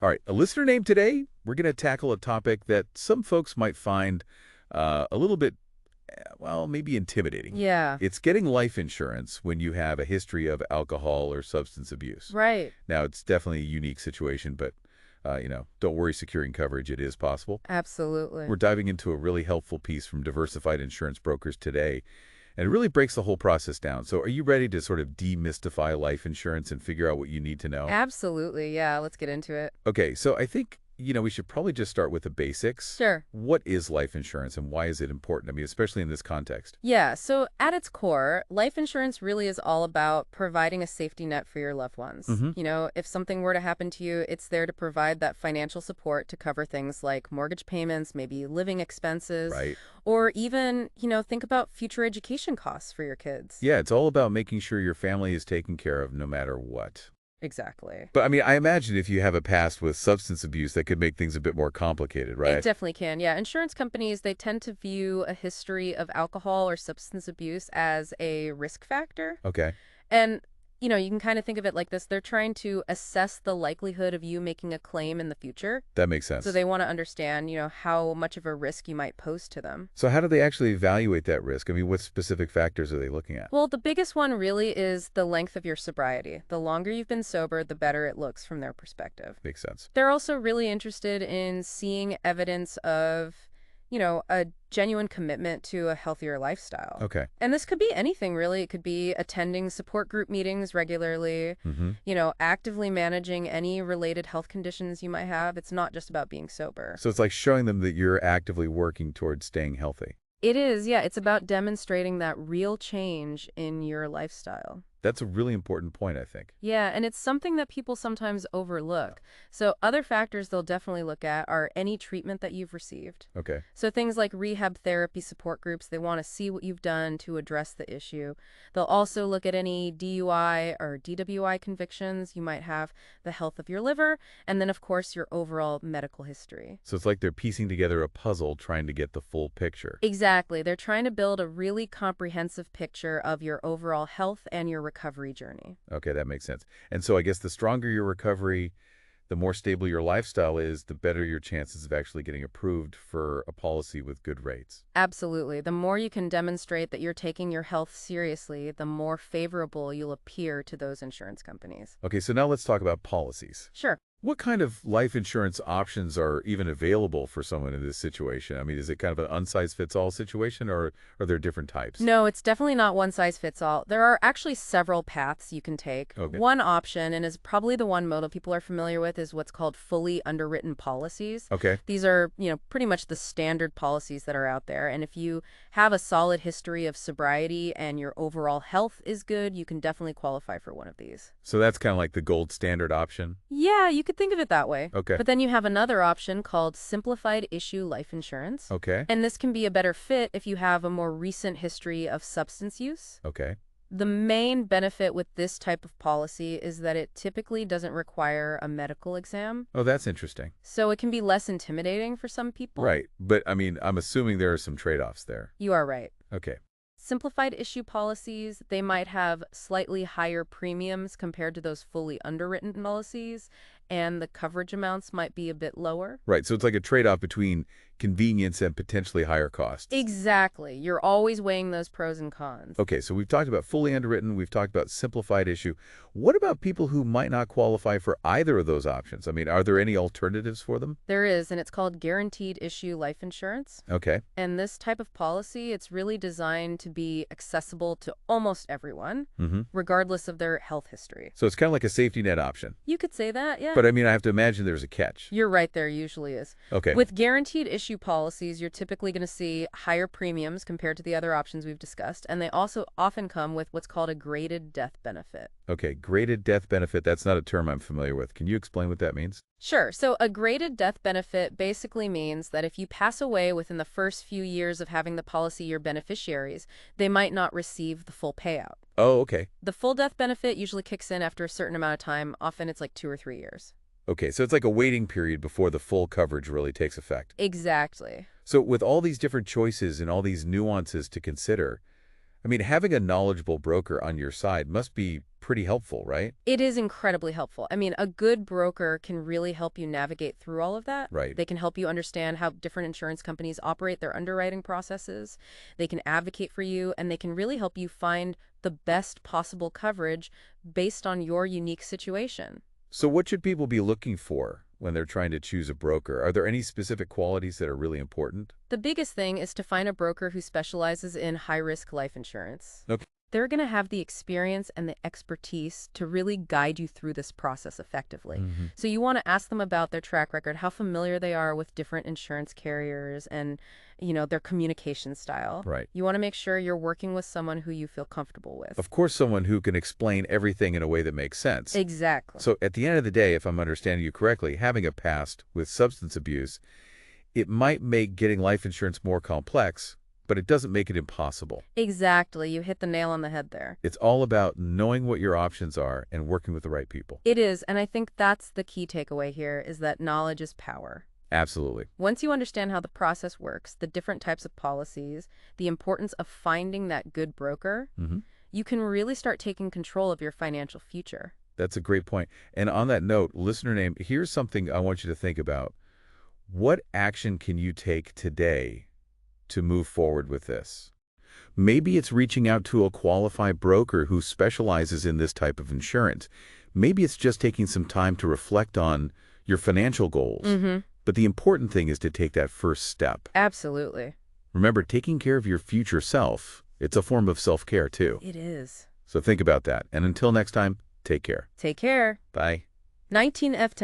All right, a listener name today, we're going to tackle a topic that some folks might find a little bit, well, maybe intimidating. Yeah, It's getting life insurance when you have a history of alcohol or substance abuse. right. Now, it's definitely a unique situation, but, don't worry securing coverage. It is possible. Absolutely. We're diving into a really helpful piece from Diversified Insurance Brokers today, and it really breaks the whole process down. So are you ready to sort of demystify life insurance and figure out what you need to know? Absolutely. Yeah, let's get into it. Okay, so I think, we should probably just start with the basics. Sure. What is life insurance and why is it important? I mean, especially in this context. Yeah, so at its core, life insurance really is all about providing a safety net for your loved ones. Mm-hmm. If something were to happen to you, it's there to provide that financial support to cover things like mortgage payments, maybe living expenses, Right. or even, think about future education costs for your kids. Yeah, it's all about making sure your family is taken care of no matter what. Exactly. But I mean, I imagine if you have a past with substance abuse, that could make things a bit more complicated, It right? definitely can. Yeah. Insurance companies, they tend to view a history of alcohol or substance abuse as a risk factor. Okay, And, you can kind of think of it like this. They're trying to assess the likelihood of you making a claim in the future. that makes So sense. they want to understand, how much of a risk you might pose to them. So how do they actually evaluate that risk? I mean, what specific factors are they looking at? Well, the biggest one really is the length of your sobriety. The longer you've been sober, the better it looks from their perspective. Makes sense. They're also really interested in seeing evidence of, a genuine commitment to a healthier lifestyle. Okay. And this could be anything, really. It could be attending support group meetings regularly, Mm-hmm. actively managing any related health conditions you might have. It's not just about being sober. So it's like showing them that you're actively working towards staying healthy. It is, yeah. It's about demonstrating that real change in your lifestyle. That's a really important point, I think. Yeah, and it's something that people sometimes overlook. So other factors they'll definitely look at are any treatment that you've received. Okay. So things like rehab therapy support groups, they want to see what you've done to address the issue. They'll also look at any DUI or DWI convictions you might have, the health of your liver, and then of course your overall medical history. So it's like they're piecing together a puzzle trying to get the full picture. Exactly. They're trying to build a really comprehensive picture of your overall health and your recovery journey. Okay, that makes sense. And so I guess the stronger your recovery, the more stable your lifestyle is, the better your chances of actually getting approved for a policy with good rates. Absolutely. The more you can demonstrate that you're taking your health seriously, the more favorable you'll appear to those insurance companies. Okay, so now let's talk about policies. Sure. What kind of life insurance options are even available for someone in this situation? I mean, is it kind of an one-size-fits-all situation, or are there different types? No, it's definitely not one size fits all. There are actually several paths you can take. Okay. One option, and is probably the one most people are familiar with, is what's called fully underwritten policies. Okay. These are, pretty much the standard policies that are out there. And if you have a solid history of sobriety and your overall health is good, you can definitely qualify for one of these. So that's kind of like the gold standard option? Yeah, you could think of it that way. Okay. But then you have another option called simplified issue life insurance. Okay. And this can be a better fit if you have a more recent history of substance use. Okay. The main benefit with this type of policy is that it typically doesn't require a medical exam, Oh, that's interesting. so it can be less intimidating for some people. Right. But I mean, I'm assuming there are some trade-offs there. You are right. Okay. Simplified issue policies, they might have slightly higher premiums compared to those fully underwritten policies, and the coverage amounts might be a bit lower. Right. So it's like a trade-off between convenience and potentially higher costs. Exactly. You're always weighing those pros and cons. Okay, so we've talked about fully underwritten, we've talked about simplified issue. What about people who might not qualify for either of those options? I mean, are there any alternatives for them? There is, and it's called guaranteed issue life insurance. Okay. And this type of policy, it's really designed to be accessible to almost everyone, Mm-hmm. regardless of their health history. So it's kind of like a safety net option. You could say that, yeah. But I mean, I have to imagine there's a catch. You're right, there usually is. Okay. With guaranteed issue policies, you're typically going to see higher premiums compared to the other options we've discussed, and they also often come with what's called a graded death benefit. Okay, graded death benefit, that's not a term I'm familiar with. Can you explain what that means? Sure. So a graded death benefit basically means that if you pass away within the first few years of having the policy your beneficiaries, they might not receive the full payout. Oh, okay. The full death benefit usually kicks in after a certain amount of time. Often it's like 2 or 3 years. Okay, so it's like a waiting period before the full coverage really takes effect. Exactly. So with all these different choices and all these nuances to consider, I mean, having a knowledgeable broker on your side must be pretty helpful, right? It is incredibly helpful. I mean, a good broker can really help you navigate through all of that. Right. They can help you understand how different insurance companies operate their underwriting processes. They can advocate for you, and they can really help you find the best possible coverage based on your unique situation. So what should people be looking for when they're trying to choose a broker? Are there any specific qualities that are really important? The biggest thing is to find a broker who specializes in high-risk life insurance. Okay. They're going to have the experience and the expertise to really guide you through this process effectively. So you want to ask them about their track record, how familiar they are with different insurance carriers and, their communication style. Right. You want to make sure you're working with someone who you feel comfortable with. Of course, someone who can explain everything in a way that makes sense. Exactly. So at the end of the day, if I'm understanding you correctly, having a past with substance abuse, it might make getting life insurance more complex, but it doesn't make it impossible. Exactly. You hit the nail on the head there. It's all about knowing what your options are and working with the right people. It is, and I think that's the key takeaway here is that knowledge is power. Absolutely. Once you understand how the process works, the different types of policies, the importance of finding that good broker, you can really start taking control of your financial future. That's a great point. And on that note, listener name, here's something I want you to think about. What action can you take today to move forward with this? Maybe it's reaching out to a qualified broker who specializes in this type of insurance. Maybe it's just taking some time to reflect on your financial goals. But the important thing is to take that first step. Absolutely. Remember, taking care of your future self, it's a form of self-care too. It is. So think about that. And until next time, take care. Take care. Bye. 19F10.